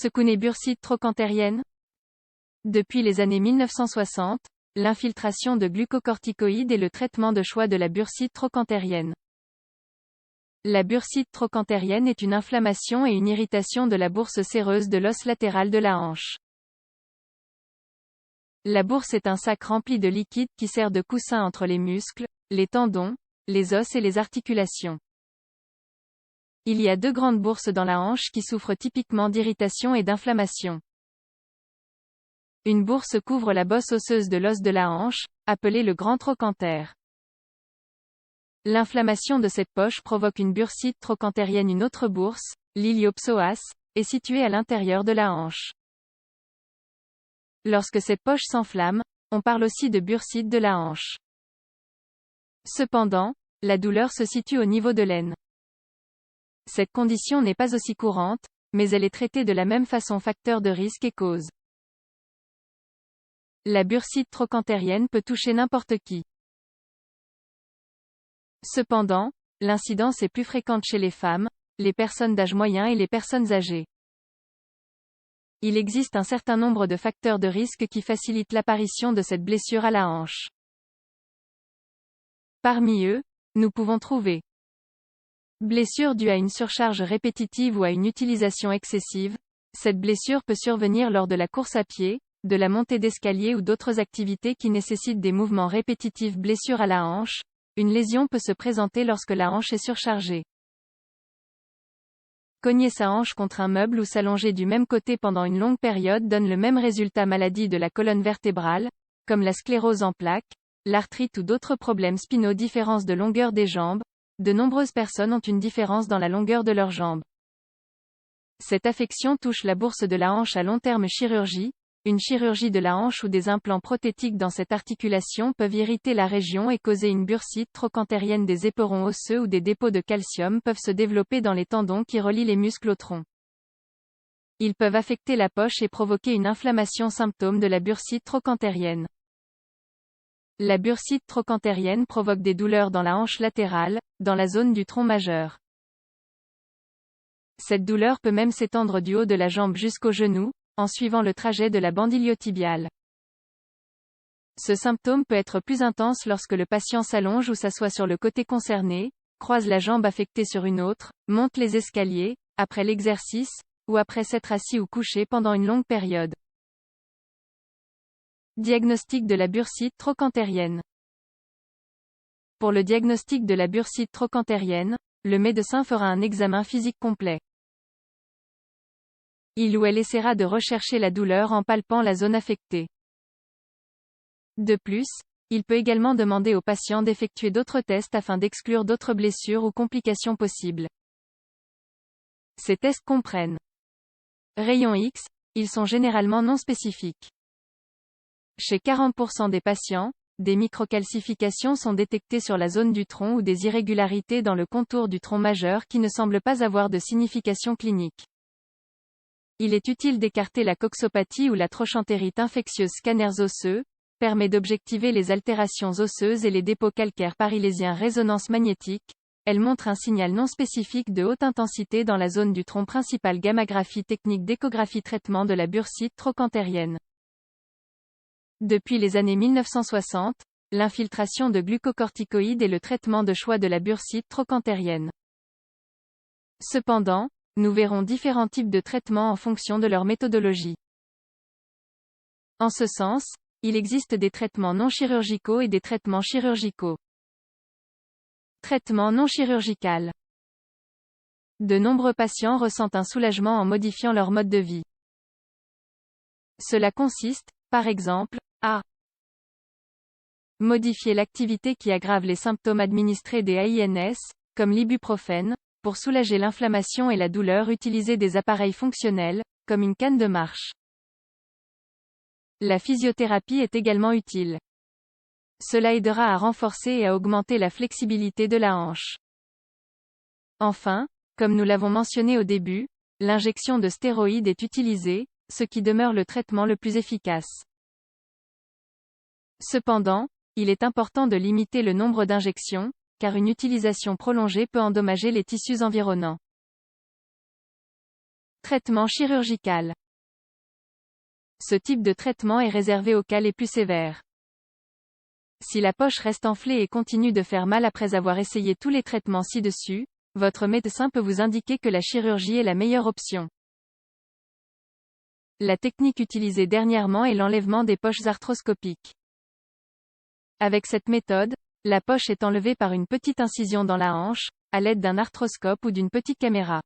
Secounet bursite trochanterienne. Depuis les années 1960, l'infiltration de glucocorticoïdes est le traitement de choix de la bursite trochanterienne. La bursite trochanterienne est une inflammation et une irritation de la bourse séreuse de l'os latéral de la hanche. La bourse est un sac rempli de liquide qui sert de coussin entre les muscles, les tendons, les os et les articulations. Il y a deux grandes bourses dans la hanche qui souffrent typiquement d'irritation et d'inflammation. Une bourse couvre la bosse osseuse de l'os de la hanche, appelée le grand trochanter. L'inflammation de cette poche provoque une bursite trochanterienne. Une autre bourse, l'iliopsoas, est située à l'intérieur de la hanche. Lorsque cette poche s'enflamme, on parle aussi de bursite de la hanche. Cependant, la douleur se situe au niveau de l'aine. Cette condition n'est pas aussi courante, mais elle est traitée de la même façon, facteur de risque et cause. La bursite trochanterienne peut toucher n'importe qui. Cependant, l'incidence est plus fréquente chez les femmes, les personnes d'âge moyen et les personnes âgées. Il existe un certain nombre de facteurs de risque qui facilitent l'apparition de cette blessure à la hanche. Parmi eux, nous pouvons trouver blessure due à une surcharge répétitive ou à une utilisation excessive. Cette blessure peut survenir lors de la course à pied, de la montée d'escalier ou d'autres activités qui nécessitent des mouvements répétitifs. Blessure à la hanche. Une lésion peut se présenter lorsque la hanche est surchargée. Cogner sa hanche contre un meuble ou s'allonger du même côté pendant une longue période donne le même résultat. Maladie de la colonne vertébrale, comme la sclérose en plaques, l'arthrite ou d'autres problèmes spinaux. Différence de longueur des jambes. De nombreuses personnes ont une différence dans la longueur de leurs jambes. Cette affection touche la bourse de la hanche à long terme. Chirurgie. Une chirurgie de la hanche ou des implants prothétiques dans cette articulation peuvent irriter la région et causer une bursite trochanterienne. Des éperons osseux ou des dépôts de calcium peuvent se développer dans les tendons qui relient les muscles au tronc. Ils peuvent affecter la poche et provoquer une inflammation. Symptômes de la bursite trochanterienne. La bursite trochanterienne provoque des douleurs dans la hanche latérale, dans la zone du tronc majeur. Cette douleur peut même s'étendre du haut de la jambe jusqu'au genou, en suivant le trajet de la bande iliotibiale. Ce symptôme peut être plus intense lorsque le patient s'allonge ou s'assoit sur le côté concerné, croise la jambe affectée sur une autre, monte les escaliers, après l'exercice, ou après s'être assis ou couché pendant une longue période. Diagnostic de la bursite trochanterienne. Pour le diagnostic de la bursite trochanterienne, le médecin fera un examen physique complet. Il ou elle essaiera de rechercher la douleur en palpant la zone affectée. De plus, il peut également demander au patient d'effectuer d'autres tests afin d'exclure d'autres blessures ou complications possibles. Ces tests comprennent rayons X, ils sont généralement non spécifiques. Chez 40% des patients, des microcalcifications sont détectées sur la zone du tronc ou des irrégularités dans le contour du tronc majeur qui ne semblent pas avoir de signification clinique. Il est utile d'écarter la coxopathie ou la trochantérite infectieuse. Scanners osseux, permet d'objectiver les altérations osseuses et les dépôts calcaires parilésiens. Résonance magnétique, elle montre un signal non spécifique de haute intensité dans la zone du tronc principal. Gammagraphie technique d'échographie. Traitement de la bursite trochanterienne. Depuis les années 1960, l'infiltration de glucocorticoïdes est le traitement de choix de la bursite trochanterienne. Cependant, nous verrons différents types de traitements en fonction de leur méthodologie. En ce sens, il existe des traitements non chirurgicaux et des traitements chirurgicaux. Traitement non chirurgical. De nombreux patients ressentent un soulagement en modifiant leur mode de vie. Cela consiste, par exemple, à modifier l'activité qui aggrave les symptômes. Administrer des AINS, comme l'ibuprofène, pour soulager l'inflammation et la douleur. Utiliser des appareils fonctionnels, comme une canne de marche. La physiothérapie est également utile. Cela aidera à renforcer et à augmenter la flexibilité de la hanche. Enfin, comme nous l'avons mentionné au début, l'injection de stéroïdes est utilisée, ce qui demeure le traitement le plus efficace. Cependant, il est important de limiter le nombre d'injections, car une utilisation prolongée peut endommager les tissus environnants. Traitement chirurgical. Ce type de traitement est réservé aux cas les plus sévères. Si la poche reste enflée et continue de faire mal après avoir essayé tous les traitements ci-dessus, votre médecin peut vous indiquer que la chirurgie est la meilleure option. La technique utilisée dernièrement est l'enlèvement des poches arthroscopiques. Avec cette méthode, la poche est enlevée par une petite incision dans la hanche, à l'aide d'un arthroscope ou d'une petite caméra.